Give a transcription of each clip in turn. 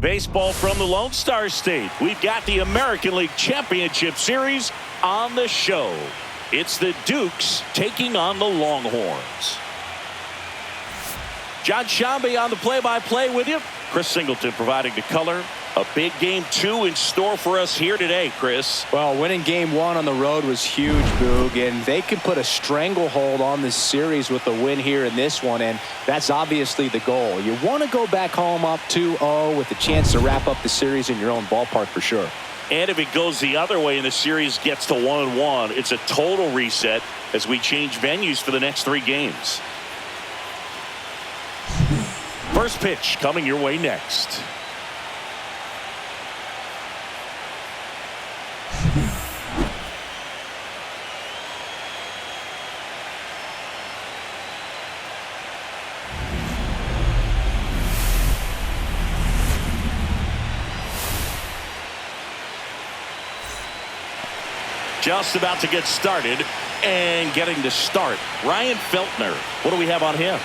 Baseball from the Lone Star State. We've got the American League Championship Series on the show. It's the Dukes taking on the Longhorns. John Shambi on the play-by-play with you. Chris Singleton providing the color. A big game 2 in store for us here today, Chris. Well, winning game 1 on the road was huge, Boog, and they can put a stranglehold on this series with a win here in this one, and that's obviously the goal. You want to go back home up 2-0 with a chance to wrap up the series in your own ballpark for sure. And if it goes the other way and the series gets to 1-1, it's a total reset as we change venues for the next 3 games. First pitch coming your way next. Just about to get started and getting to start. Ryan Feltner. What do we have on him?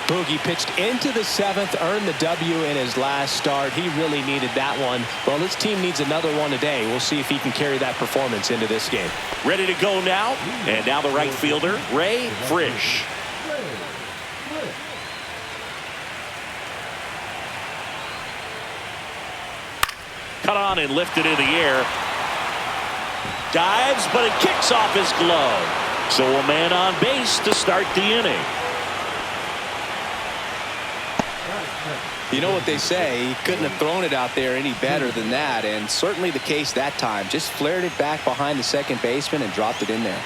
Boogie pitched into the 7th, earned the W in his last start. He really needed that one. Well, this team needs another one today. We'll see if he can carry that performance into this game. Ready to go now. And now the right fielder, Ray Frisch. Cut on and lifted in the air. Dives, but it kicks off his glove. So a man on base to start the inning. You know what they say, he couldn't have thrown it out there any better than that, and certainly the case that time. Just flared it back behind the second baseman and dropped it in there.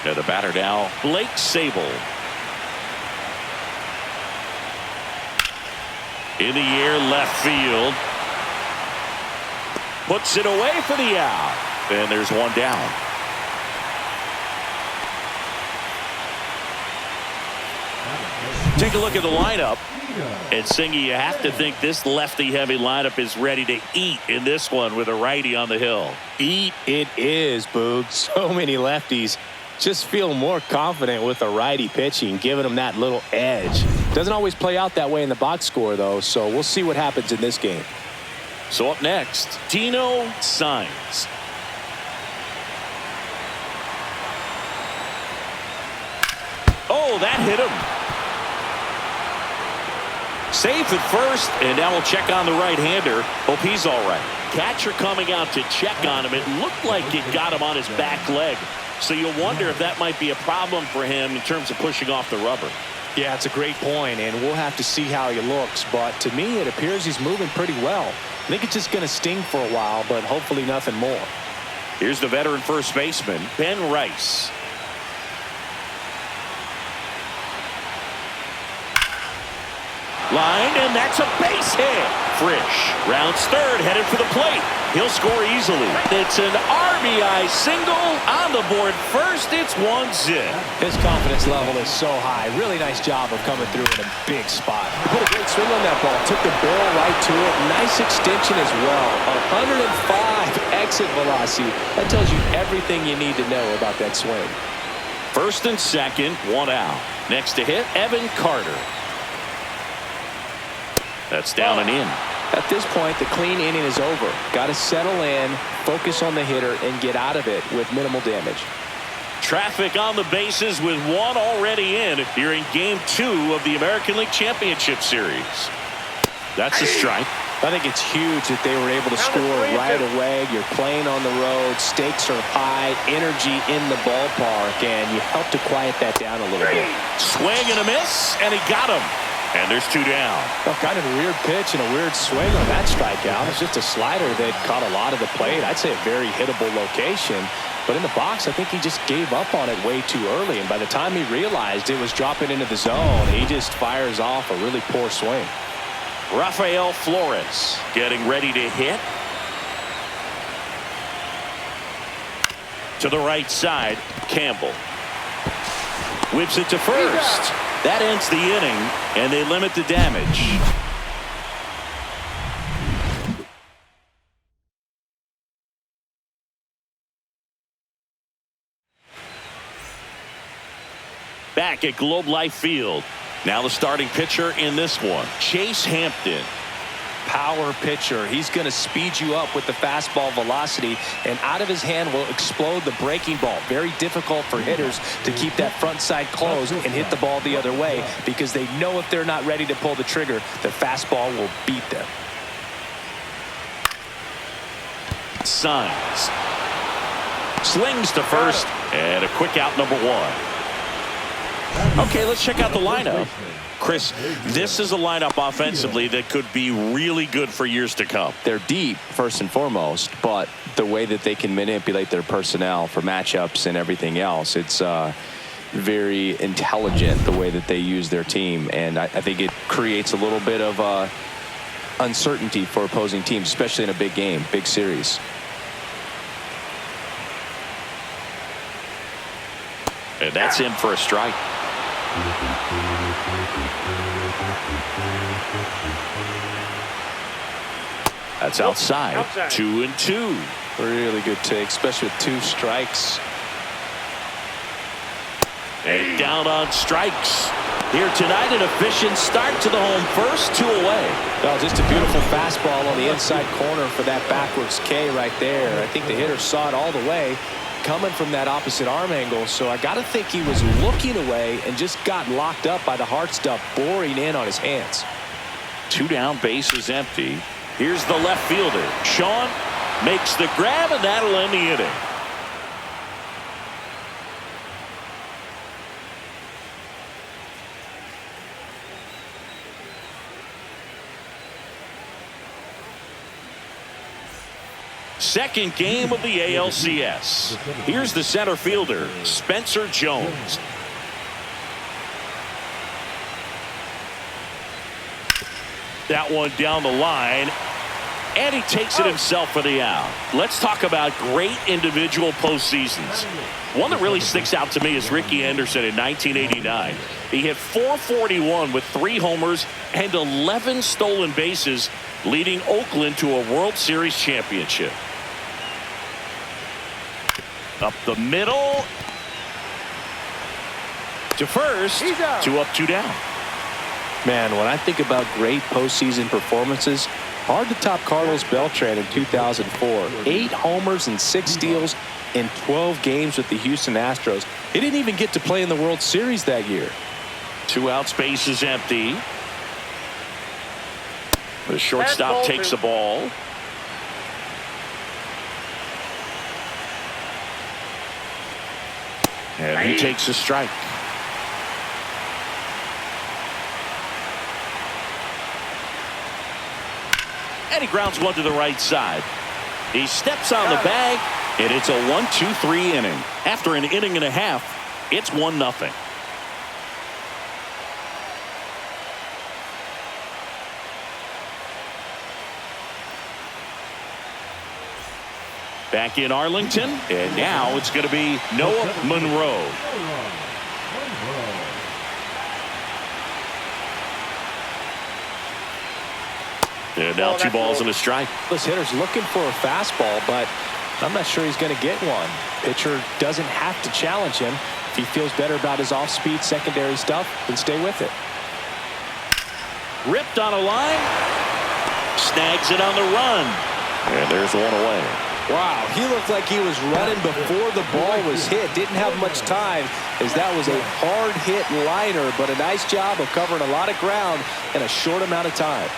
Yeah, the batter now, Blake Sable. In the air, left field. Puts it away for the out. And there's one down. Take a look at the lineup. And Singy, you have to think this lefty-heavy lineup is ready to eat in this one with a righty on the hill. Eat it is, Boog. So many lefties just feel more confident with a righty pitching, giving them that little edge. Doesn't always play out that way in the box score, though, so we'll see what happens in this game. So up next, Dino Signs. Oh, that hit him. Safe at first, and now we'll check on the right-hander. Hope he's all right. Catcher coming out to check on him. It looked like it got him on his back leg. So you'll wonder if that might be a problem for him in terms of pushing off the rubber. Yeah, it's a great point, and we'll have to see how he looks. But to me, it appears he's moving pretty well. I think it's just going to sting for a while, but hopefully nothing more. Here's the veteran first baseman, Ben Rice. Line, and that's a base hit. Frisch rounds third, headed for the plate. He'll score easily. It's an RBI single on the board first. It's 1-0. His confidence level is so high. Really nice job of coming through in a big spot. He put a great swing on that ball. Took the barrel right to it. Nice extension as well. 105 exit velocity. That tells you everything you need to know about that swing. First and second, 1 out. Next to hit, Evan Carter. That's down and in. At this point, the clean inning is over. Got to settle in, focus on the hitter, and get out of it with minimal damage. Traffic on the bases with 1 already in here in Game 2 of the American League Championship Series. That's a strike. I think it's huge that they were able to score right away. You're playing on the road. Stakes are high. Energy in the ballpark, and you help to quiet that down a little bit. Swing and a miss, and he got him. And there's 2 down. Well, kind of a weird pitch and a weird swing on that strikeout. It's just a slider that caught a lot of the plate. I'd say a very hittable location. But in the box, I think he just gave up on it way too early. And by the time he realized it was dropping into the zone, he just fires off a really poor swing. Rafael Flores getting ready to hit. To the right side, Campbell. Whips it to first. That ends the inning, and they limit the damage. Back at Globe Life Field. Now the starting pitcher in this one, Chase Hampton. power pitcher. He's going to speed you up with the fastball velocity, and out of his hand will explode the breaking ball. Very difficult for hitters to keep that front side closed and hit the ball the other way, because they know if they're not ready to pull the trigger, the fastball will beat them. Signs. Slings to first, and a quick out, number 1. Okay, let's check out the lineup. Chris, this is a lineup offensively that could be really good for years to come. They're deep, first and foremost, but the way that they can manipulate their personnel for matchups and everything else, it's very intelligent the way that they use their team, and I think it creates a little bit of uncertainty for opposing teams, especially in a big game, big series. And that's in for a strike. That's outside. 2-2. Really good take, especially with 2 strikes. And down on strikes. Here tonight, an efficient start to the home first, 2 away. Well, just a beautiful fastball on the inside corner for that backwards K right there. I think the hitter saw it all the way coming from that opposite arm angle, so I got to think he was looking away and just got locked up by the hard stuff boring in on his hands. 2 down, bases empty. Here's the left fielder. Sean makes the grab, and that'll end the inning. Second game of the ALCS. Here's the center fielder, Spencer Jones. That one down the line, and he takes it himself for the out. Let's talk about great individual postseasons. One that really sticks out to me is Ricky Anderson in 1989. He hit .441 with 3 homers and 11 stolen bases, leading Oakland to a World Series championship. Up the middle to first. 2 up, 2 down. Man, when I think about great postseason performances, hard to top Carlos Beltran in 2004. 8 homers and 6 steals in 12 games with the Houston Astros. He didn't even get to play in the World Series that year. 2 outs, bases empty. The shortstop takes the ball. And he takes a strike. And he grounds one to the right side. He steps on the bag, and it's a 1-2-3 inning. After an inning and a half, it's 1-0. Back in Arlington, and now it's going to be Noah Monroe. And now 2 balls and a strike. This hitter's looking for a fastball, but I'm not sure he's going to get one. Pitcher doesn't have to challenge him. If he feels better about his off-speed secondary stuff, then stay with it. Ripped on a line. Snags it on the run. And there's 1 away. Wow, he looked like he was running before the ball was hit. Didn't have much time, as that was a hard hit liner, but a nice job of covering a lot of ground in a short amount of time.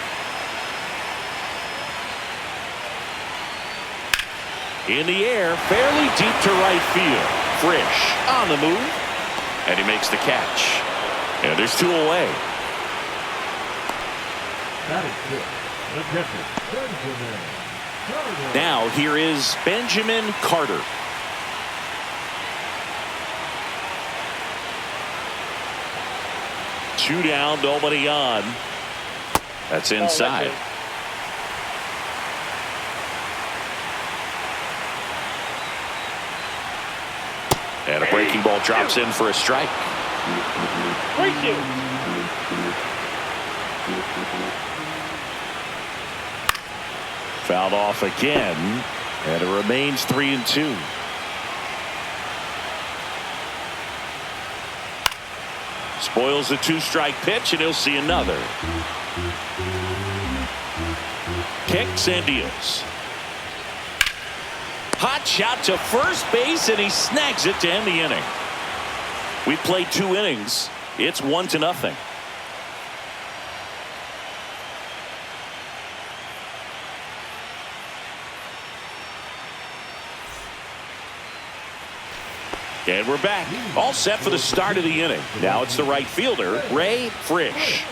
In the air, fairly deep to right field. Frisch on the move, and he makes the catch. And there's 2 away. Now here is Benjamin Carter. Two down, nobody on. That's inside. And a breaking ball drops in for a strike. Fouled off again, and it remains 3-2. Spoils the 2-strike pitch, and he'll see another. Kicks and deals. Hot shot to first base, and he snags it to end the inning. We played 2 innings. It's 1-0. And we're back. All set for the start of the inning. Now it's the right fielder, Ray Frisch.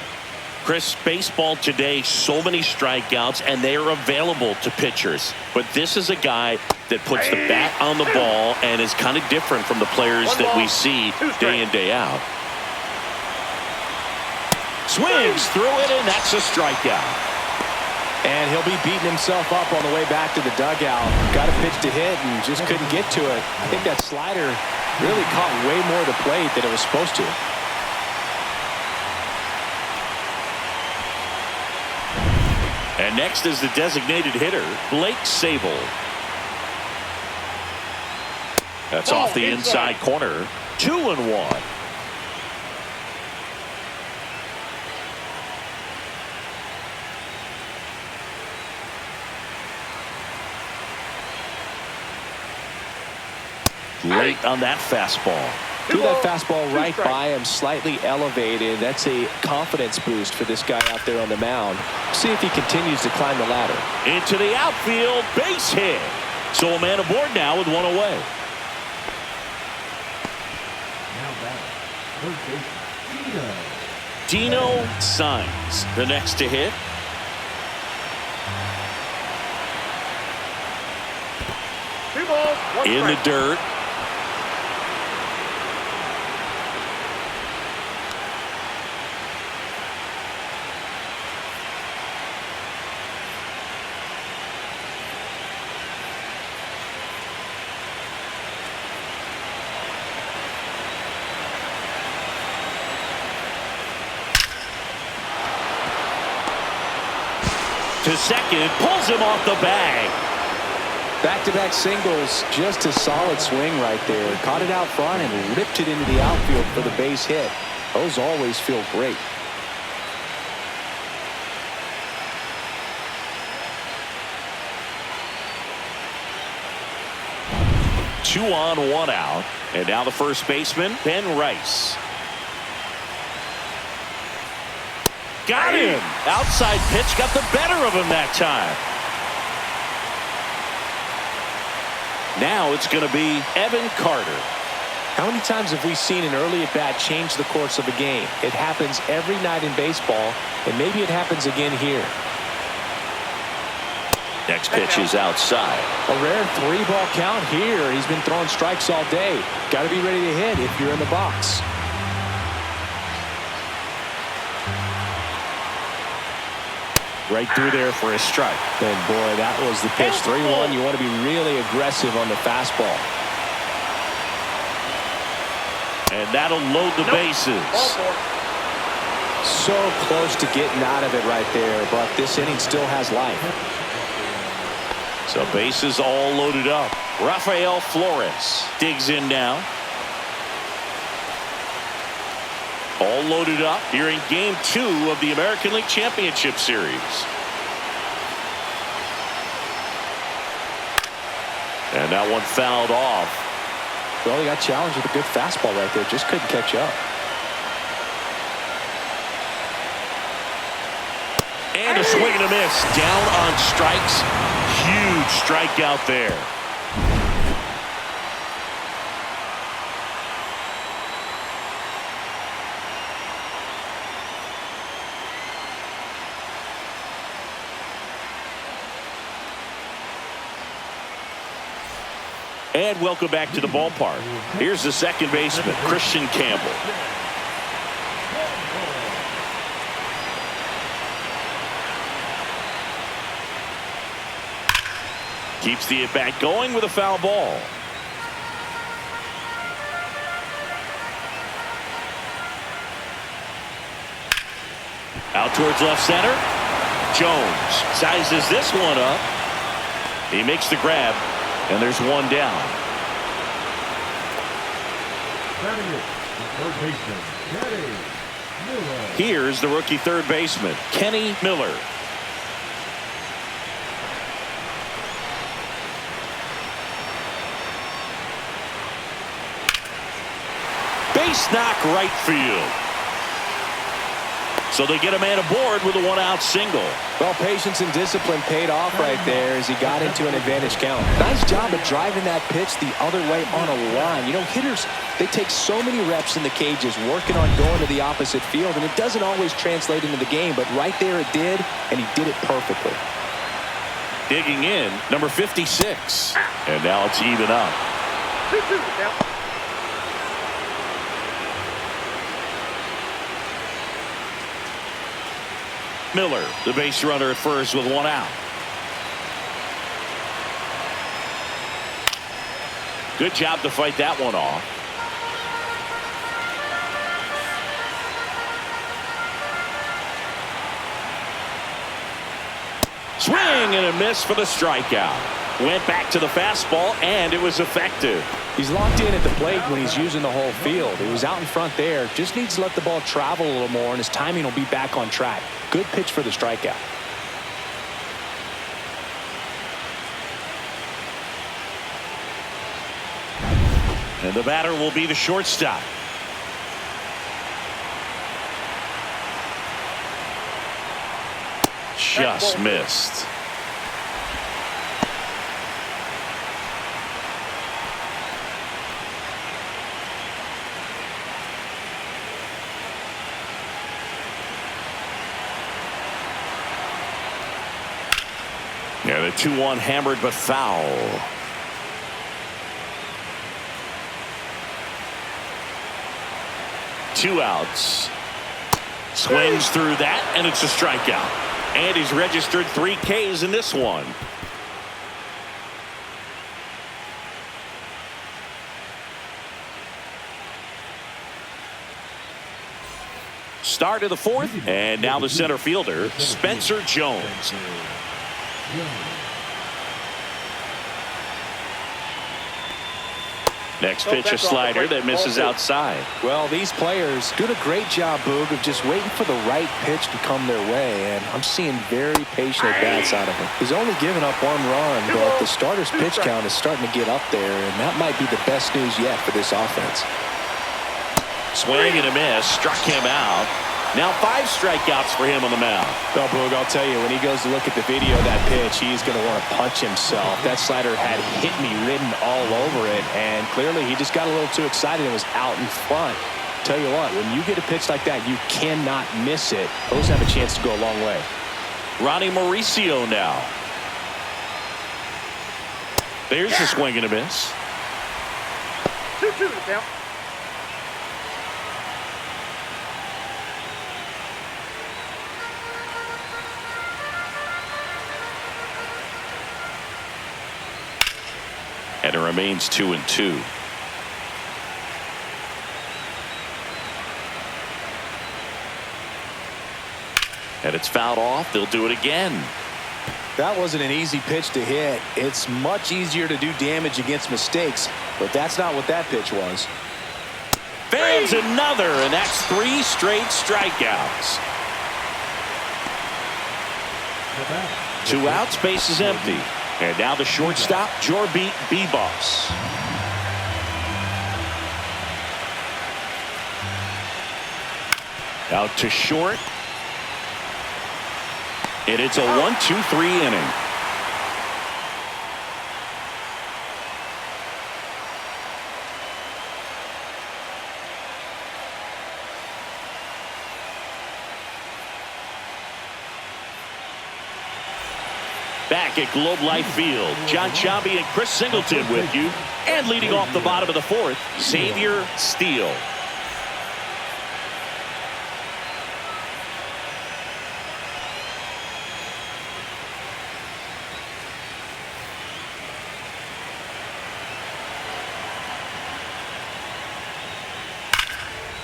Chris, baseball today, so many strikeouts, and they are available to pitchers. But this is a guy that puts the bat on the ball and is kind of different from the players that we see day in, day out. Swings through it, and that's a strikeout. And he'll be beating himself up on the way back to the dugout. Got a pitch to hit and just couldn't get to it. I think that slider really caught way more of the plate than it was supposed to. And next is the designated hitter, Blake Sable. That's off the inside corner. 2-1. Late on that fastball. Threw that fastball right by him, slightly elevated. That's a confidence boost for this guy out there on the mound. See if he continues to climb the ladder. Into the outfield, base hit. So a man aboard now with 1 away. Dino Signs, the next to hit. In the dirt. To second, pulls him off the bag. Back-to-back singles, just a solid swing right there. Caught it out front and ripped it into the outfield for the base hit. Those always feel great. Two on, 1 out. And now the first baseman, Ben Rice. Got him. Outside pitch got the better of him that time. Now it's going to be Evan Carter. How many times have we seen an early at-bat change the course of a game? It happens every night in baseball, and maybe it happens again here. Next pitch is outside. A rare 3-ball count here. He's been throwing strikes all day. Got to be ready to hit if you're in the box. Right through there for a strike. And boy, that was the pitch. 3-1. You want to be really aggressive on the fastball. And that'll load the bases. So close to getting out of it right there, but this inning still has life. So bases all loaded up. Rafael Flores digs in now. All loaded up here in Game 2 of the American League Championship Series. And that one fouled off. Well, he got challenged with a good fastball right there. Just couldn't catch up. And a swing and a miss. Down on strikes. Huge strikeout there. And welcome back to the ballpark. Here's the second baseman, Christian Campbell. Keeps the at-bat going with a foul ball. Out towards left center. Jones sizes this one up. He makes the grab. And there's one down. Here's the rookie third baseman, Kenny Miller. Base knock right field. So they get a man aboard with a one-out single. Well, patience and discipline paid off right there as he got into an advantage count. Nice job of driving that pitch the other way on a line. You know, hitters, they take so many reps in the cages working on going to the opposite field, and it doesn't always translate into the game, but right there it did, and he did it perfectly. Digging in, number 56. And now it's even up. 2-2 now. Miller, the base runner at first with one out. Good job to fight that one off. Swing and a miss for the strikeout. Went back to the fastball, and it was effective. He's locked in at the plate when he's using the whole field. He was out in front there. Just needs to let the ball travel a little more, and his timing will be back on track. Good pitch for the strikeout. And the batter will be the shortstop. Just missed. Yeah, the 2-1 hammered but foul. Two outs. Swings through that, and it's a strikeout. And he's registered 3 Ks in this one. Start of the 4th, and now the center fielder, Spencer Jones. Next pitch, a slider that misses outside. Well, these players doing a great job, Boog, of just waiting for the right pitch to come their way, and I'm seeing very patient at-bats out of him. He's only given up 1 run, but the starter's pitch count is starting to get up there, and that might be the best news yet for this offense. Swing and a miss, struck him out. Now 5 strikeouts for him on the mound. Well, Boog, I'll tell you, when he goes to look at the video of that pitch, he's going to want to punch himself. That slider had hit me written all over it, and clearly he just got a little too excited and was out in front. Tell you what, when you get a pitch like that, you cannot miss it. Those have a chance to go a long way. Ronnie Mauricio now. There's the swing and a miss. 2-2 now. And it remains 2-2. And it's fouled off. They'll do it again. That wasn't an easy pitch to hit. It's much easier to do damage against mistakes, but that's not what that pitch was. Fans another, and that's 3 straight strikeouts. 2 outs, base is empty. And now the shortstop, Jorbit Bebos. Out to short. And it's a 1-2-3 inning. Back at Globe Life Field, John Chambi and Chris Singleton with you. And leading off the bottom of the 4th, Xavier Steele.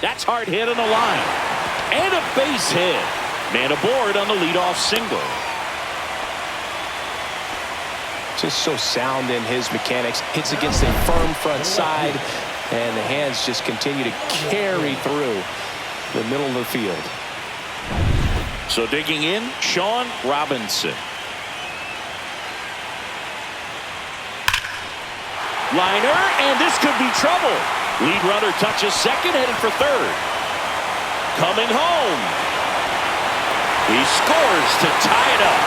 That's hard hit on the line. And a base hit. Man aboard on the leadoff single. Just so sound in his mechanics. Hits against a firm front side, and the hands just continue to carry through the middle of the field. So digging in, Sean Robinson. Liner, and this could be trouble. Lead runner touches second, headed for third. Coming home. He scores to tie it up.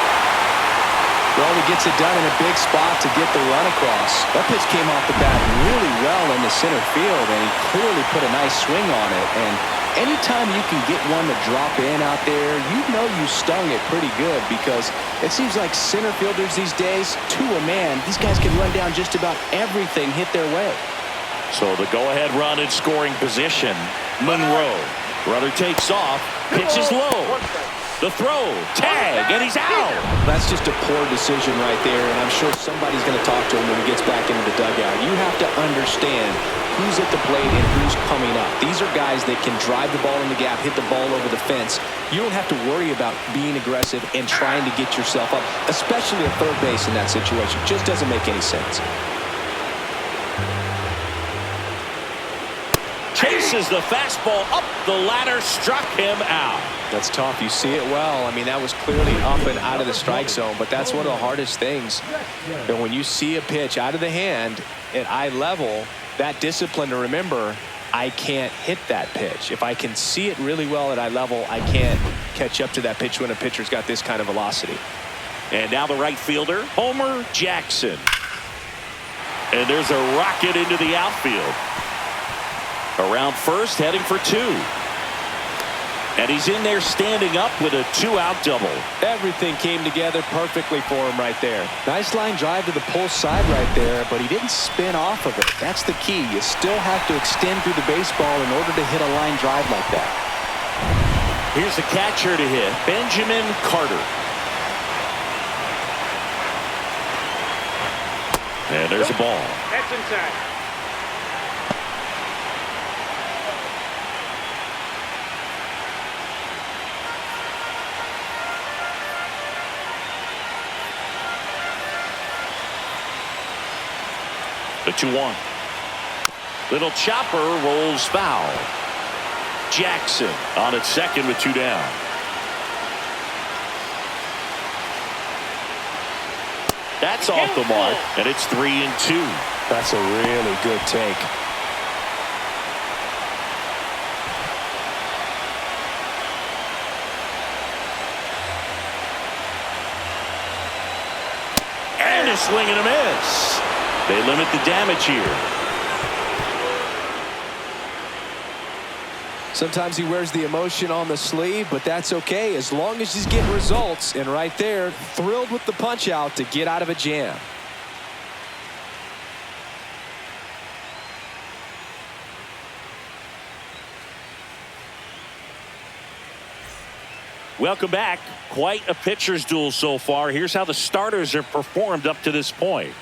Well, he gets it done in a big spot to get the run across. That pitch came off the bat really well into center field, and he clearly put a nice swing on it. And anytime you can get one to drop in out there, you know you stung it pretty good, because it seems like center fielders these days, to a man, these guys can run down just about everything hit their way. So the go-ahead run in scoring position. Monroe. Runner takes off. Pitch is low. The throw. Tag. And he's out. That's just a poor decision right there, and I'm sure somebody's going to talk to him when he gets back into the dugout. You have to understand who's at the plate and who's coming up. These are guys that can drive the ball in the gap, hit the ball over the fence. You don't have to worry about being aggressive and trying to get yourself up, especially at third base in that situation. Just doesn't make any sense. Chases the fastball up the ladder, struck him out. That's tough. You see it well. I mean, that was clearly up and out of the strike zone, but that's one of the hardest things. And when you see a pitch out of the hand at eye level, that discipline to remember, I can't hit that pitch. If I can see it really well at eye level, I can't catch up to that pitch when a pitcher's got this kind of velocity. And now the right fielder, Homer Jackson. And there's a rocket into the outfield. Around first, heading for two. And he's in there standing up with a two-out double. Everything came together perfectly for him right there. Nice line drive to the pull side right there, but he didn't spin off of it. That's the key. You still have to extend through the baseball in order to hit a line drive like that. Here's the catcher to hit, Benjamin Carter. And there's a ball. That's inside. The 2-1. Little chopper rolls foul. Jackson on at second with two down. That's off the mark, and it's 3-2. That's a really good take. And a swing and a miss. They limit the damage here. Sometimes he wears the emotion on the sleeve, but that's okay as long as he's getting results. And right there, thrilled with the punch out to get out of a jam. Welcome back. Quite a pitcher's duel so far. Here's how the starters have performed up to this point.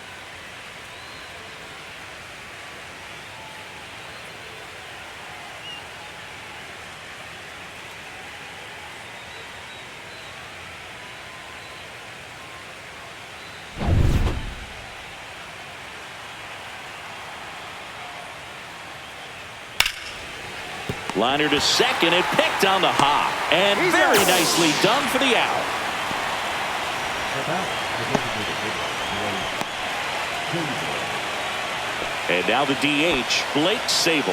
Liner to second and picked on the hop. And very nicely done for the out. And now the DH, Blake Sable.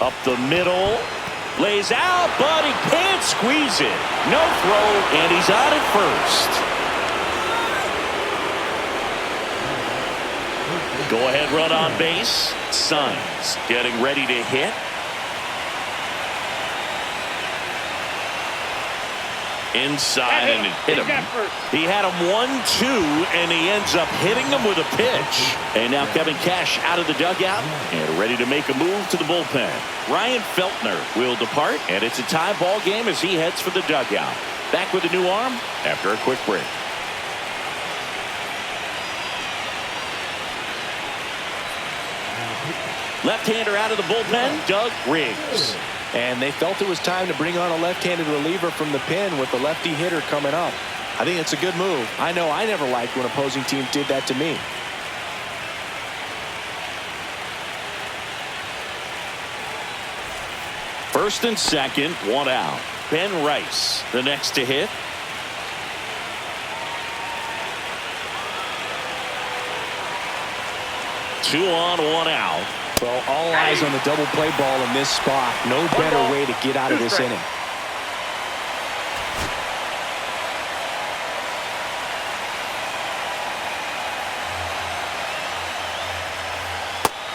Up the middle. Lays out, but he can't squeeze it. No throw, and he's out at first. Go-ahead run on base. Suns getting ready to hit. Inside and hit him. He had him 1-2, and he ends up hitting him with a pitch. And now Kevin Cash out of the dugout and ready to make a move to the bullpen. Ryan Feltner will depart, and it's a tie ball game as he heads for the dugout. Back with a new arm after a quick break. Left-hander out of the bullpen, Doug Riggs. And they felt it was time to bring on a left-handed reliever from the pen with the lefty hitter coming up. I think it's a good move. I know I never liked when opposing teams did that to me. First and second, one out. Ben Rice, the next to hit. 2 on, 1 out. Well, all eyes on the double play ball in this spot. No better way to get out of this inning.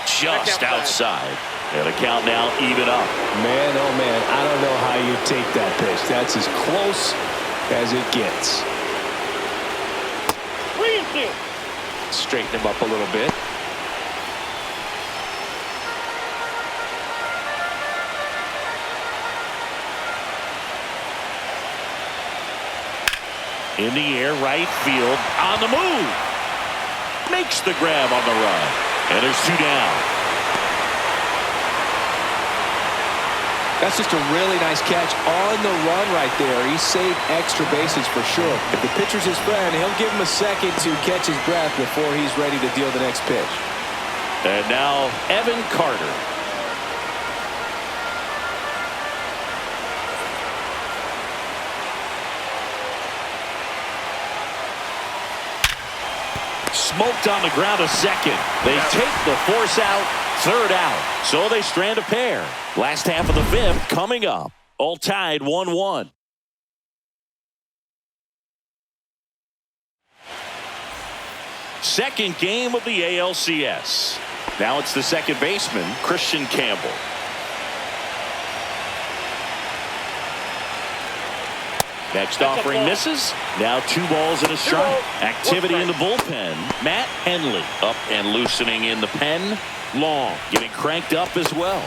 Just outside. And a count now even up. Man, oh man, I don't know how you take that pitch. That's as close as it gets. Straighten him up a little bit. In the air, right field, on the move. Makes the grab on the run. And there's 2 down. That's just a really nice catch on the run right there. He saved extra bases for sure. If the pitcher's his friend, he'll give him a second to catch his breath before he's ready to deal the next pitch. And now Evan Carter. Smoked on the ground a second. They take the force out. 3rd out. So they strand a pair. Last half of the 5th coming up. All tied 1-1. Second game of the ALCS. Now it's the second baseman, Christian Campbell. Next offering misses. Now 2 balls and a strike. Activity in the bullpen. Matt Henley up and loosening in the pen. Long getting cranked up as well.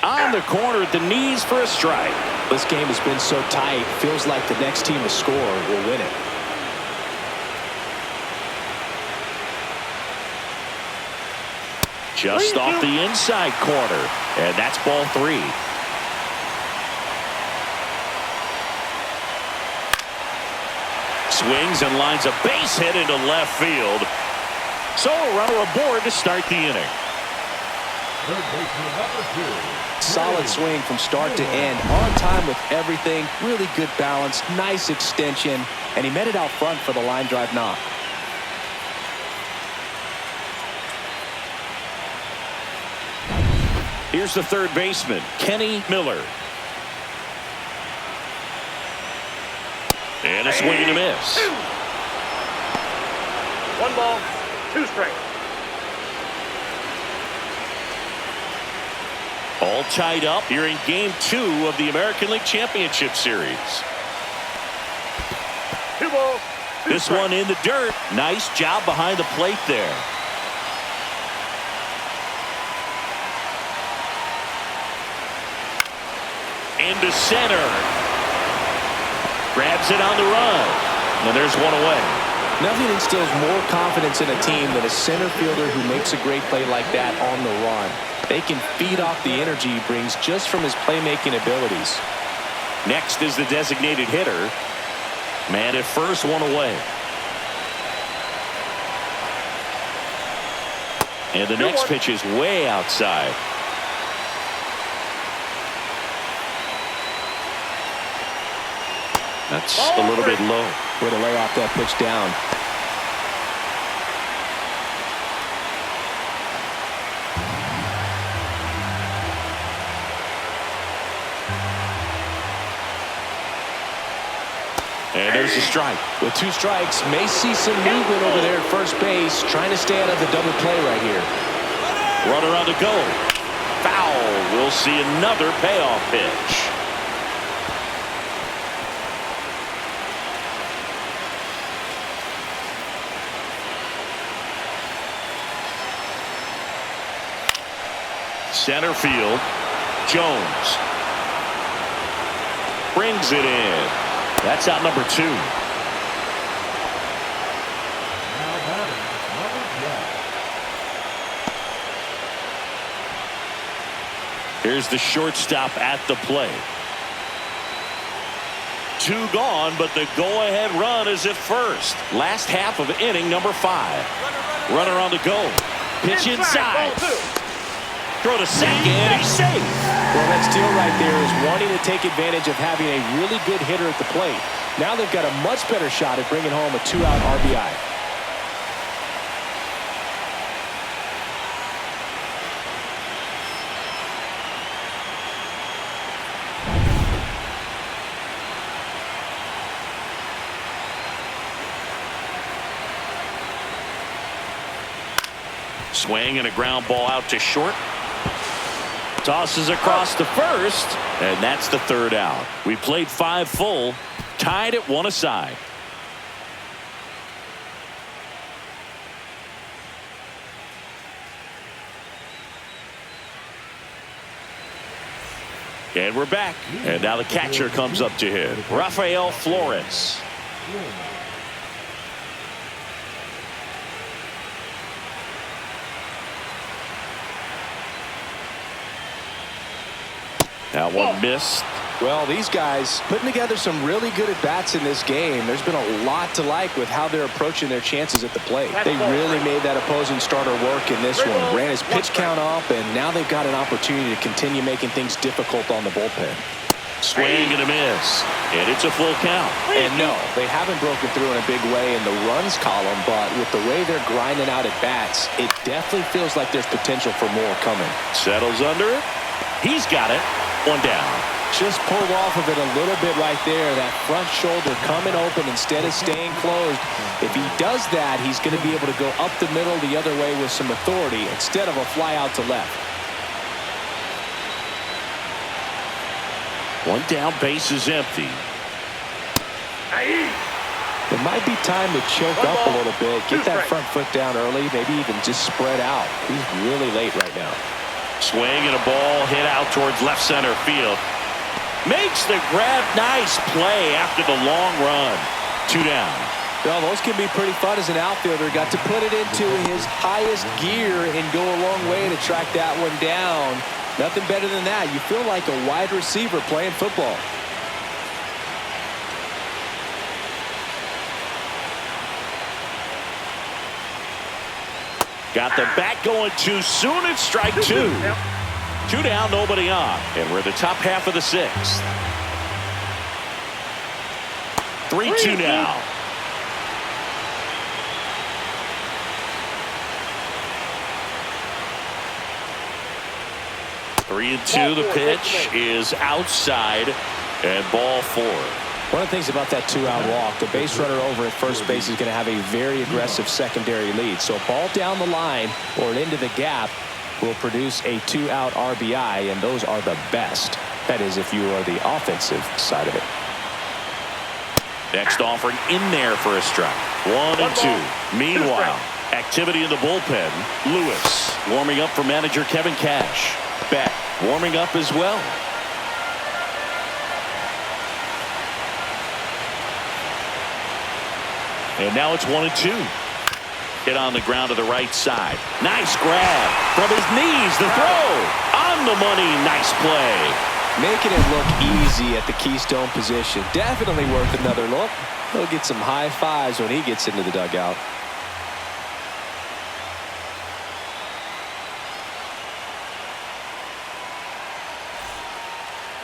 On the corner at the knees for a strike. This game has been so tight. Feels like the next team to score will win it. Just off the inside corner. And that's ball 3. Swings and lines a base hit into left field. So a runner aboard to start the inning. Solid swing from start to end. On time with everything. Really good balance. Nice extension. And he met it out front for the line drive knock. Here's the third baseman, Kenny Miller. And a swing and a miss. 1 ball, 2 strikes. All tied up here in Game 2 of the American League Championship Series. 2 balls, 2 This strikes. one in the dirt. Nice job behind the plate there. Into center. Grabs it on the run. And there's 1 away. Nothing instills more confidence in a team than a center fielder who makes a great play like that on the run. They can feed off the energy he brings just from his playmaking abilities. Next is the designated hitter. Man at first, 1 away. And the next pitch is way outside. That's a little bit low. Way to lay off that pitch down. And there's a strike. With 2 strikes, may see some movement over there at first base, trying to stay out of the double play right here. Runner on the go. Foul. We'll see another payoff pitch. Center field. Jones brings it in. That's out number 2. Here's the shortstop at the plate. 2 gone, but the go-ahead run is at first. Last half of inning number 5. Runner on the go. Pitch inside. Throw to second. He's safe. Well, that steal right there is wanting to take advantage of having a really good hitter at the plate. Now they've got a much better shot at bringing home a 2-out RBI. Swing and a ground ball out to short. Tosses across to first, and that's the 3rd out. We played 5 full, tied at 1 aside. And we're back. And now the catcher comes up to hit. Rafael Flores. That one missed. Well, these guys putting together some really good at-bats in this game. There's been a lot to like with how they're approaching their chances at the plate. They really made that opposing starter work in this one. Ran his pitch count up, and now they've got an opportunity to continue making things difficult on the bullpen. Swing and a miss. And it's a full count. And no, they haven't broken through in a big way in the runs column, but with the way they're grinding out at-bats, it definitely feels like there's potential for more coming. Settles under it. He's got it. 1 down. Just pulled off of it a little bit right there. That front shoulder coming open instead of staying closed. If he does that, he's going to be able to go up the middle the other way with some authority instead of a fly out to left. 1 down, base is empty. It might be time to choke up a little bit. Get that front foot down early. Maybe even just spread out. He's really late right now. Swing and a ball hit out towards left center field. Makes the grab. Nice play after the long run. 2 down. Well, those can be pretty fun as an outfielder. Got to put it into his highest gear and go a long way to track that one down. Nothing better than that. You feel like a wide receiver playing football. Got the bat going too soon. It's strike 2. 2 down, nobody on. And we're at the top half of the 6th. 3-2 now. Three and 2. The pitch is outside, and ball 4. One of the things about that 2-out walk, the base runner over at first base is going to have a very aggressive secondary lead. So a ball down the line or into the gap will produce a 2-out RBI, and those are the best. That is, if you are the offensive side of it. Next offering in there for a strike. 1 and 2. Meanwhile, activity in the bullpen. Lewis warming up for manager Kevin Cash. Beck warming up as well. And now it's 1 and 2. Hit on the ground to the right side. Nice grab from his knees. The throw on the money. Nice play. Making it look easy at the keystone position. Definitely worth another look. He'll get some high fives when he gets into the dugout.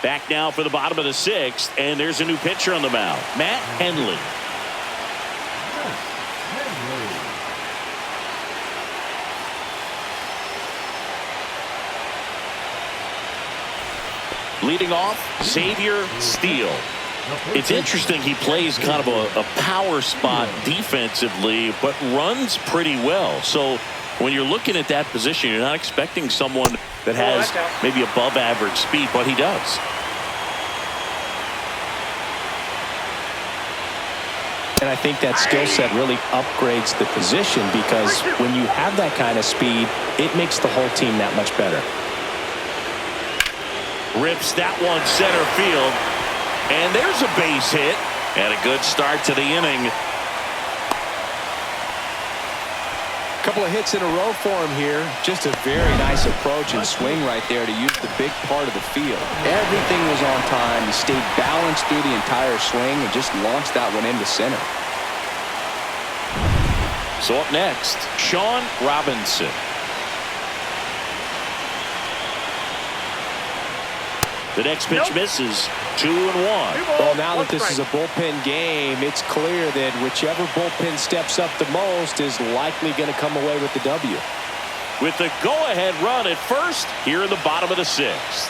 Back now for the bottom of the 6th, and there's a new pitcher on the mound, Matt Henley. Leading off, Xavier Steele. It's interesting, he plays kind of a power spot defensively, but runs pretty well. So when you're looking at that position, you're not expecting someone that has maybe above average speed, but he does. And I think that skill set really upgrades the position, because when you have that kind of speed, it makes the whole team that much better. Rips that one center field, and there's a base hit, and a good start to the inning. Couple of hits in a row for him here. Just a very nice approach and swing right there to use the big part of the field. Everything was on time. He stayed balanced through the entire swing and just launched that one into center. So up next, Sean Robinson. The next pitch misses. 2-1. Well, now that this is a bullpen game, it's clear that whichever bullpen steps up the most is likely going to come away with the W. With the go-ahead run at first here in the bottom of the sixth.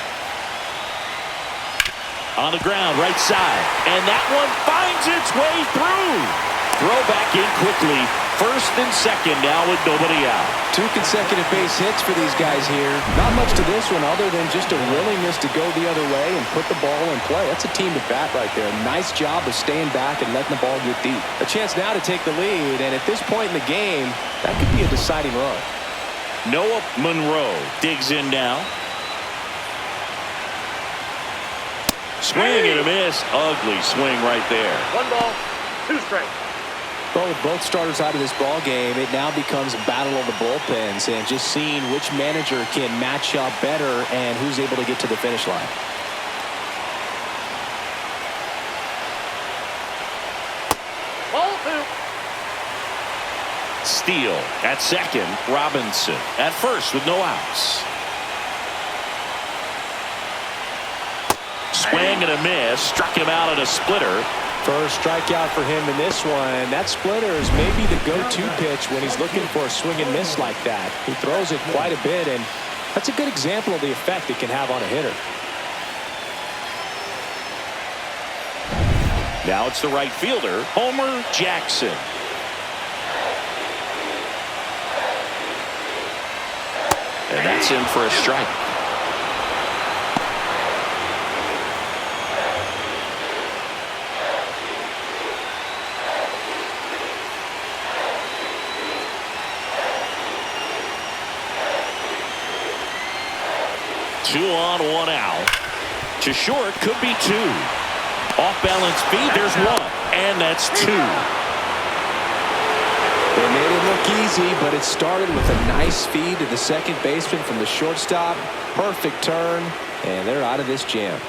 On the ground, right side. And that one finds its way through. Throw back in quickly. First and second now with nobody out. 2 consecutive base hits for these guys here. Not much to this one other than just a willingness to go the other way and put the ball in play. That's a team to bat right there. Nice job of staying back and letting the ball get deep. A chance now to take the lead, and at this point in the game, that could be a deciding run. Noah Monroe digs in now. Swing and a miss. Ugly swing right there. 1 ball, 2 strikes. Well, with both starters out of this ball game, it now becomes a battle of the bullpens and just seeing which manager can match up better and who's able to get to the finish line. Ball 2. Steele at second. Robinson at first with no outs. Swing and a miss. Struck him out at a splitter. First strikeout for him in this one. That splitter is maybe the go-to pitch when he's looking for a swing and miss like that. He throws it quite a bit, and that's a good example of the effect it can have on a hitter. Now it's the right fielder, Homer Jackson. And that's in for a strike. Two on, 1 out. To short, could be 2. Off balance feed, there's 1. And that's 2. They made it look easy, but it started with a nice feed to the second baseman from the shortstop. Perfect turn, and they're out of this jam.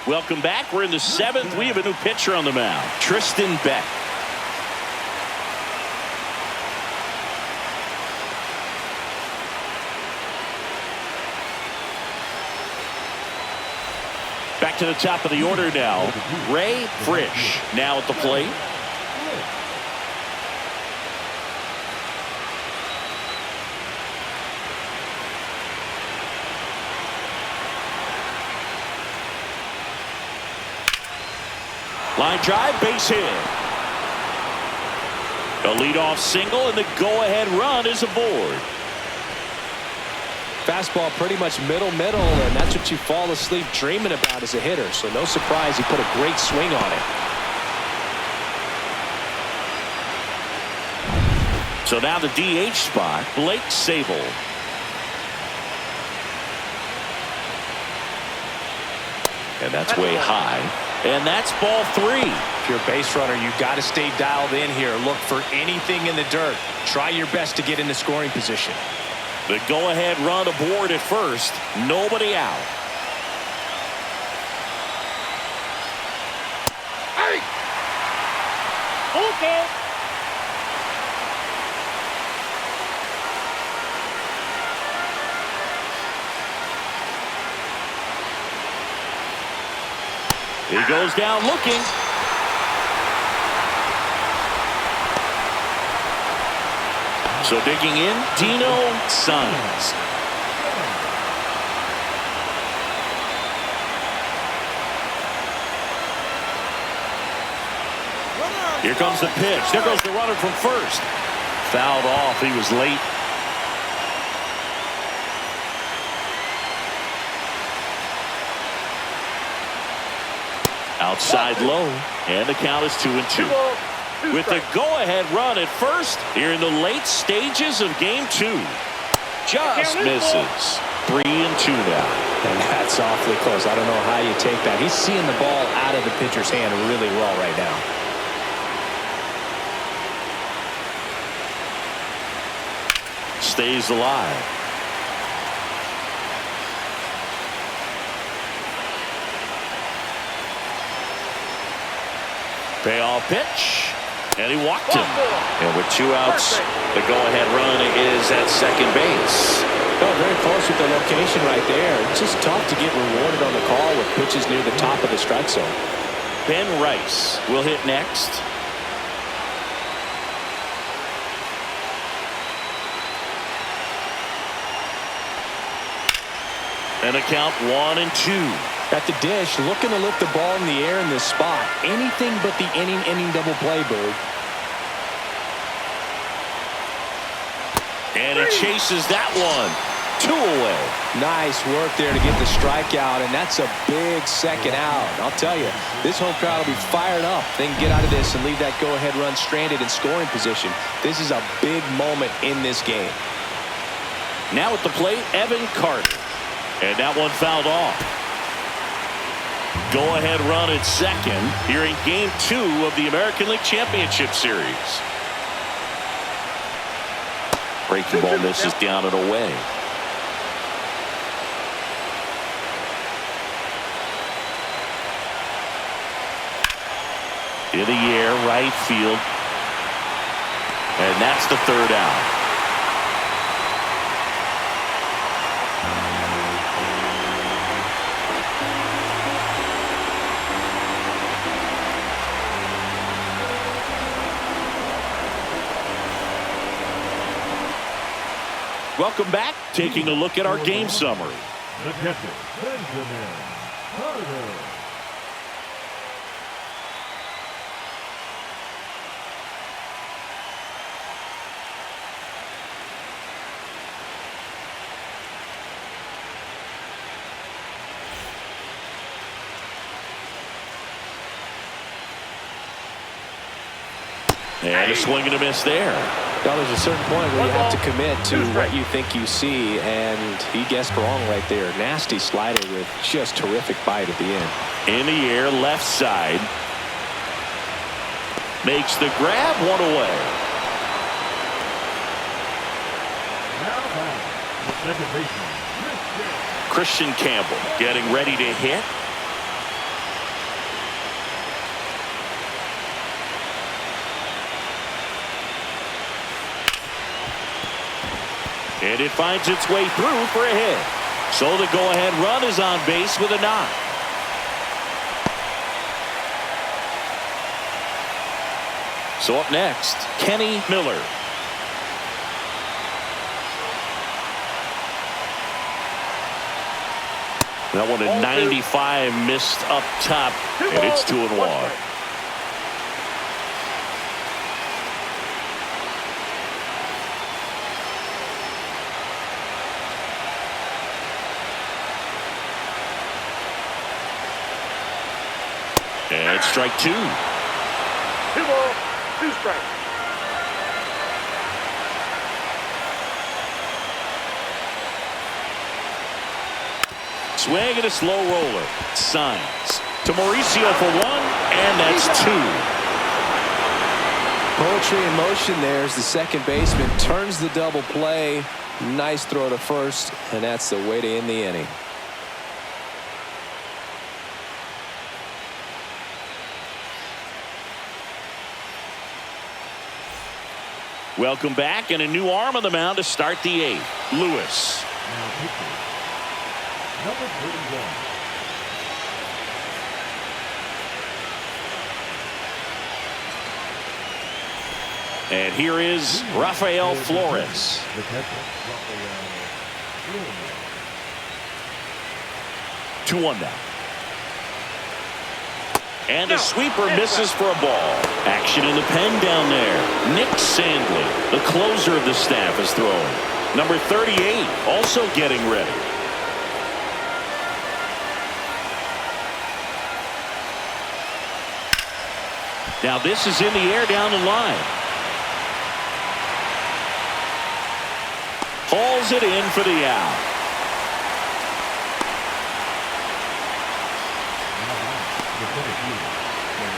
Welcome back. We're in the 7th. We have a new pitcher on the mound, Tristan Beck. Back to the top of the order now. Ray Frisch now at the plate. Line drive, base hit. A leadoff single, and the go-ahead run is aboard. Fastball pretty much middle, and that's what you fall asleep dreaming about as a hitter. So no surprise he put a great swing on it. So now the DH spot, Blake Sable. And that's way high. And that's ball 3. If you're a base runner, you've got to stay dialed in here. Look for anything in the dirt. Try your best to get into scoring position. The go-ahead run aboard at first. Nobody out. Hey! Okay. He goes down looking. So digging in, Dino Sons. Here comes the pitch. There goes the runner from first. Fouled off. He was late. Outside low, and the count is 2-2. With the go-ahead run at first here in the late stages of game 2. Just misses. 3-2 now. And that's awfully close. I don't know how you take that. He's seeing the ball out of the pitcher's hand really well right now. Stays alive. Payoff pitch. And he walked him. And with 2 outs, the go-ahead run is at second base. Oh, very close with the location right there. It's just tough to get rewarded on the call with pitches near the top of the strike zone. Ben Rice will hit next. And a count 1-2. At the dish, looking to lift the ball in the air in this spot. Anything but the inning double play, Bird. And he chases that one. 2 away. Nice work there to get the strikeout, and that's a big second out. I'll tell you, this home crowd will be fired up. They can get out of this and leave that go-ahead run stranded in scoring position. This is a big moment in this game. Now at the plate, Evan Carter. And that one fouled off. Go-ahead run at second here in Game 2 of the American League Championship Series. Breaking ball misses down and away. In the air, right field. And that's the 3rd out. Welcome back. Taking a look at our game summary. The catcher, Benjamin Carter. And a swing and a miss there. Well, there's a certain point where you have to commit to what you think you see, and he guessed wrong right there. Nasty slider with just terrific bite at the end. In the air, left side. Makes the grab, 1 away. Now back, the second baseman, Christian Campbell getting ready to hit. And it finds its way through for a hit. So the go-ahead run is on base with a knock. So up next, Kenny Miller. That one at 95 missed up top, and it's 2-1. And strike 2. 2 balls, 2 strikes. Swing and a slow roller. Signs to Mauricio for 1, and that's 2. Poetry in motion there as the second baseman turns the double play. Nice throw to first, and that's the way to end the inning. Welcome back, and a new arm on the mound to start the 8th. Lewis. now pitching, number 31. And here is Rafael Flores. The catcher, Rafael Flores. 2-1 now. And a sweeper misses for a ball. Action in the pen down there. Nick Sandley, the closer of the staff, is throwing. Number 38 also getting ready. Now this is in the air down the line. Hauls it in for the out.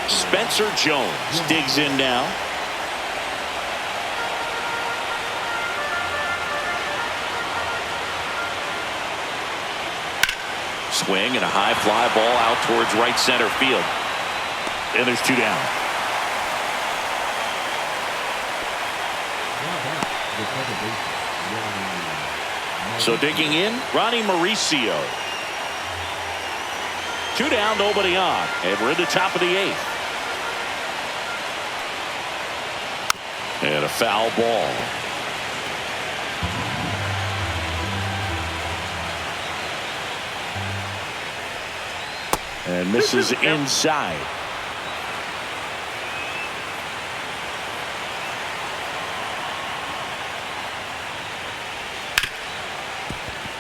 Spencer Jones digs in now. Swing and a high fly ball out towards right center field. And there's 2 down. The second baseman. So digging in, Ronnie Mauricio. 2 down, nobody on. And we're in the top of the 8th. And a foul ball. And misses inside.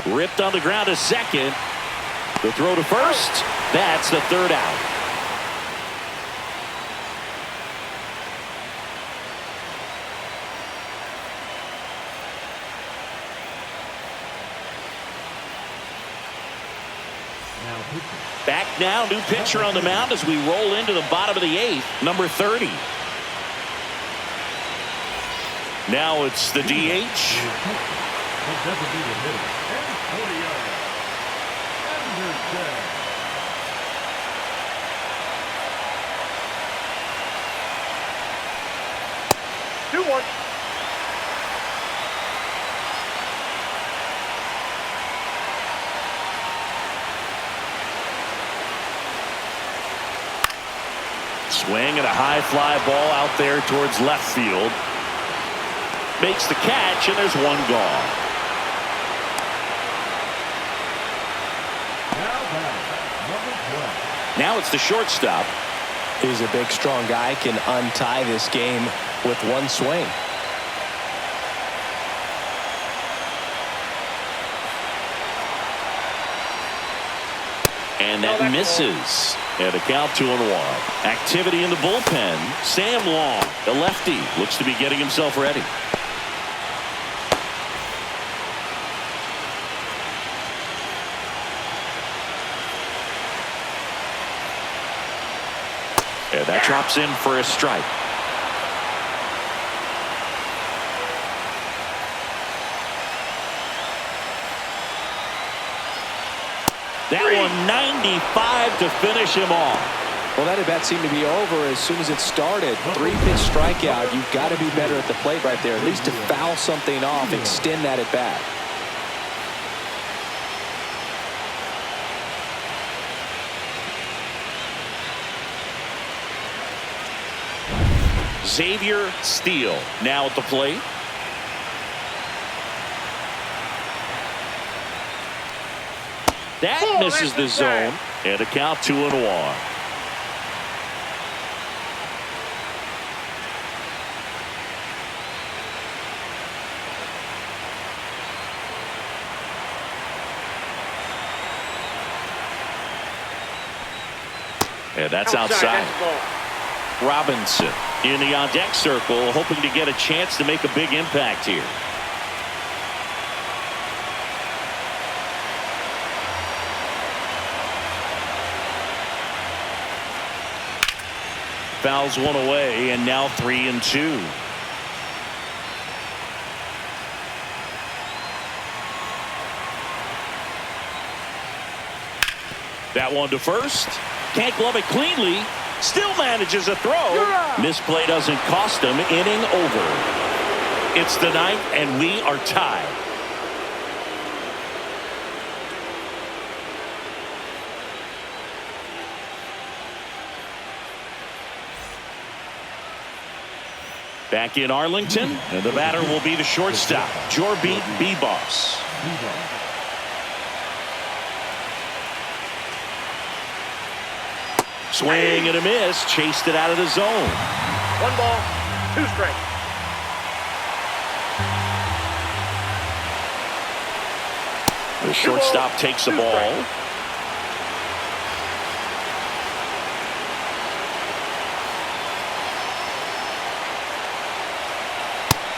Ripped on the ground to second. The throw to first. That's the 3rd out. Now pitching. Back now, new pitcher on the mound as we roll into the bottom of the 8th, number 30. Now it's the DH. The designated hitter. Antonio Anderson. 2-1. Swing and a high fly ball out there towards left field. Makes the catch, and there's one gone. Now batting, number 12. Now it's the shortstop. He's a big, strong guy. Can untie this game with one swing. And that misses. And a count 2-1. Activity in the bullpen. Sam Long, the lefty, looks to be getting himself ready. And that drops in for a strike. That one 95 to finish him off. Well, that at bat seemed to be over as soon as it started. 3-pitch strikeout. You've got to be better at the plate right there, at least to foul something off, extend that at bat. Xavier Steele now at the plate. That misses the zone. And a count 2-1. And that's outside. Robinson in the on-deck circle, hoping to get a chance to make a big impact here. Fouls one away, and now 3-2. That one to first. Can't glove it cleanly. Still manages a throw. Misplay doesn't cost him. Inning over. It's the 9th, and we are tied. Back in Arlington, and the batter will be the shortstop, Jorby Bebos. Swing and a miss, chased it out of the zone. 1 ball, 2 strikes. The shortstop takes the ball.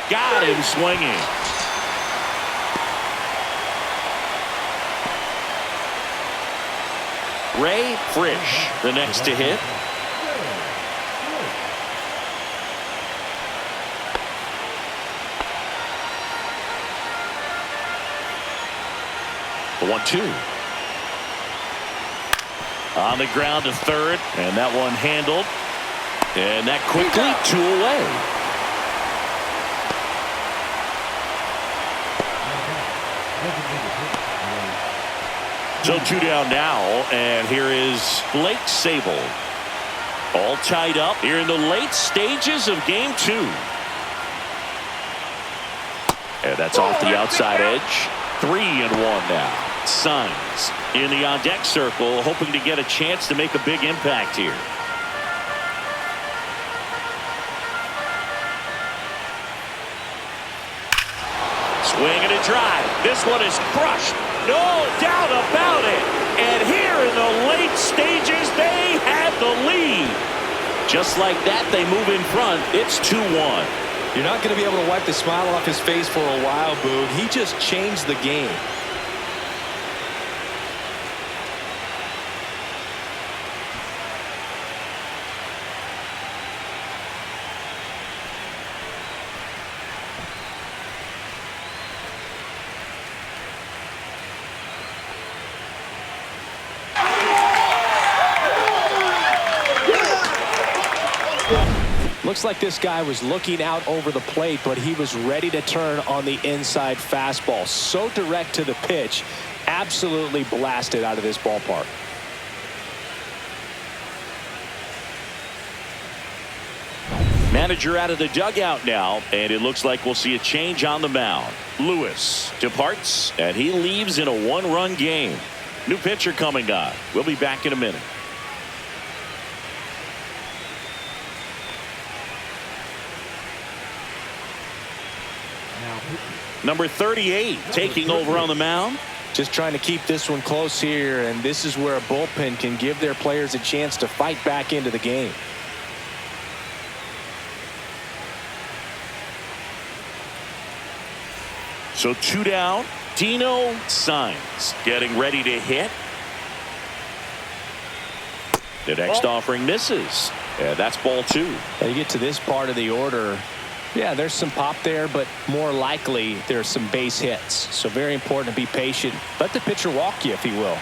Got him swinging. Ray Frisch, the next to hit. The 1-2. On the ground to third, and that one handled. And that quickly 2 away. So 2 down now, and here is Blake Sable. All tied up here in the late stages of game 2. And that's off the outside edge. 3-1 now. Signs in the on-deck circle, hoping to get a chance to make a big impact here. Swing and a drive. This one is crushed. No doubt about it. And here in the late stages, they have the lead. Just like that, they move in front. It's 2-1. You're not going to be able to wipe the smile off his face for a while, Boog. He just changed the game. Looks like this guy was looking out over the plate, but he was ready to turn on the inside fastball. So direct to the pitch, absolutely blasted out of this ballpark. Manager out of the dugout now, and it looks like we'll see a change on the mound. Lewis departs, and he leaves in a 1-run game. New pitcher coming on. We'll be back in a minute. Number 38 taking over on the mound. Just trying to keep this one close here, and this is where a bullpen can give their players a chance to fight back into the game. So 2 down. Dino Signs getting ready to hit. The next offering misses. And that's ball 2. Now you get to this part of the order. Yeah, there's some pop there, but more likely there's some base hits. So very important to be patient. Let the pitcher walk you, if he will.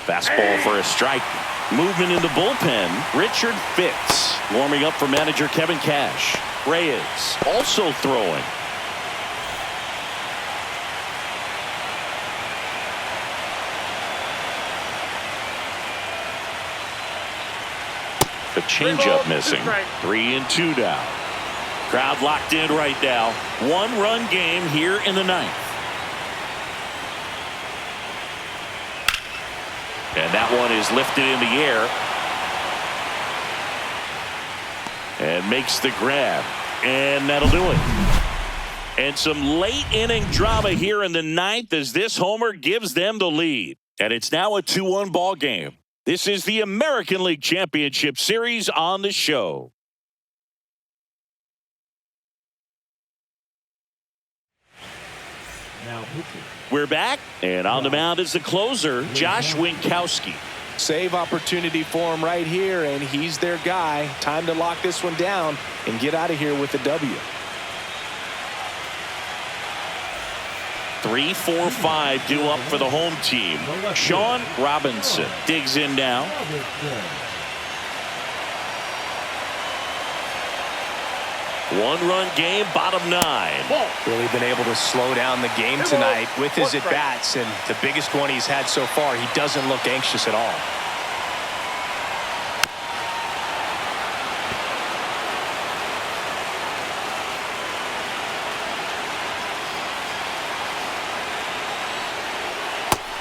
Fastball for a strike. Movement in the bullpen. Richard Fitz warming up for manager Kevin Cash. Reyes also throwing. The changeup missing. 3-2 down. Crowd locked in right now. 1-run game here in the 9th. And that one is lifted in the air. And makes the grab. And that'll do it. And some late inning drama here in the 9th as this homer gives them the lead. And it's now a 2-1 ball game. This is the American League Championship Series on the show. We're back, and on the mound is the closer, Josh Winkowski. Save opportunity for him right here, and he's their guy. Time to lock this one down and get out of here with the W. 3-4-5 due up for the home team. Sean Robinson digs in now. One-run game, bottom 9. Really been able to slow down the game tonight with his at-bats, and the biggest one he's had so far, he doesn't look anxious at all.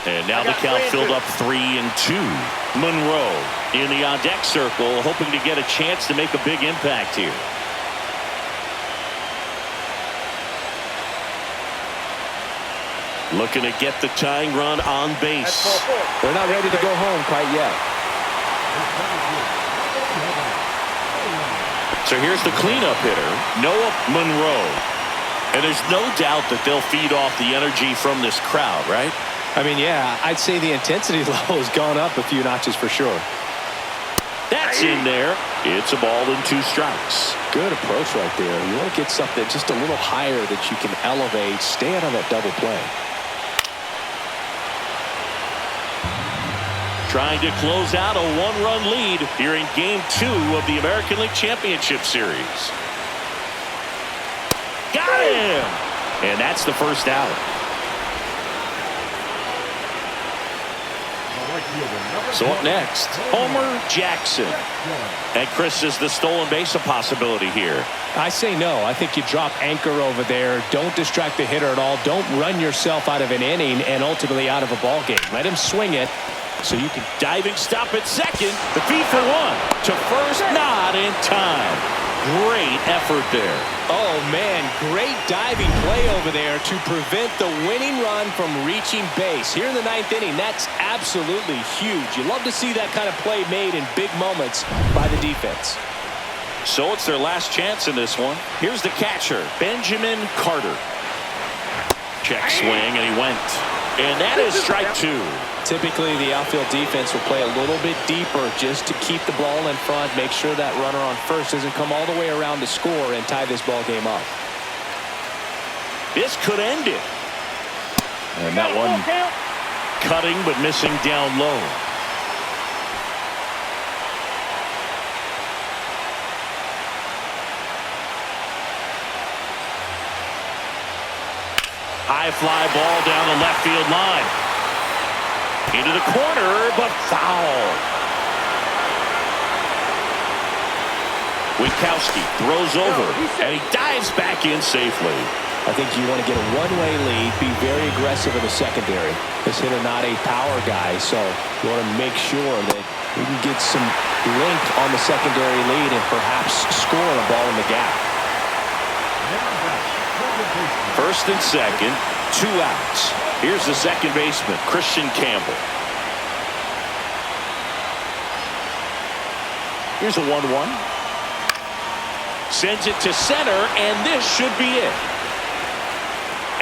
And now the count filled up 3-2. Monroe in the on-deck circle, hoping to get a chance to make a big impact here. Looking to get the tying run on base. They're not ready to go home quite yet. So here's the cleanup hitter, Noah Monroe. And there's no doubt that they'll feed off the energy from this crowd, right? I mean, yeah, I'd say the intensity level has gone up a few notches for sure. That's in there. It's a ball and 2 strikes. Good approach right there. You want to get something just a little higher that you can elevate. Stay out on that double play. Trying to close out a 1-run lead here in Game 2 of the American League Championship Series. got him. And that's the first out. So up next, Homer Jackson. And Chris, is the stolen base a possibility here? I say no. I think you drop anchor over there. Don't distract the hitter at all. Don't run yourself out of an inning and ultimately out of a ball game. Let him swing it so you can. Diving stop at second. The feed for one. To first, not in time. Great effort there. Oh, man, great diving play over there to prevent the winning run from reaching base. Here in the ninth inning, that's absolutely huge. You love to see that kind of play made in big moments by the defense. So it's their last chance in this one. Here's the catcher, Benjamin Carter. Check swing, and he went. And that is strike two. Typically, the outfield defense will play a little bit deeper just to keep the ball in front, make sure that runner on first doesn't come all the way around to score and tie this ball game up. This could end it. And that one cutting but missing down low. High fly ball down the left field line. Into the corner, but foul. Winkowski throws over, and he dives back in safely. I think you want to get a one-way lead, be very aggressive in the secondary. This hitter not a power guy, so you want to make sure that you can get some length on the secondary lead and perhaps score a ball in the gap. First and second, 2 outs. Here's the second baseman, Christian Campbell. Here's a 1-1. Sends it to center, and this should be it.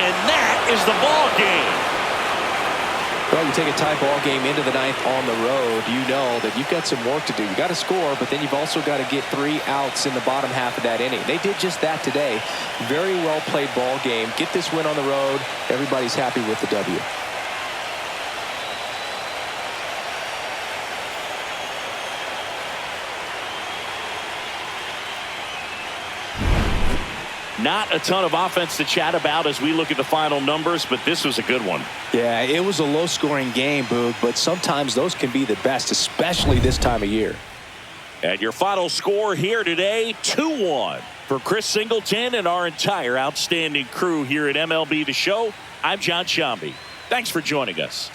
And that is the ball game. Well, you take a tie ball game into the ninth on the road, you know that you've got some work to do. You got to score, but then you've also got to get 3 outs in the bottom half of that inning. They did just that today. Very well played ball game. Get this win on the road. Everybody's happy with the W. Not a ton of offense to chat about as we look at the final numbers, but this was a good one. Yeah, it was a low-scoring game, Boog, but sometimes those can be the best, especially this time of year. And your final score here today, 2-1. For Chris Singleton and our entire outstanding crew here at MLB The Show, I'm John Shambi. Thanks for joining us.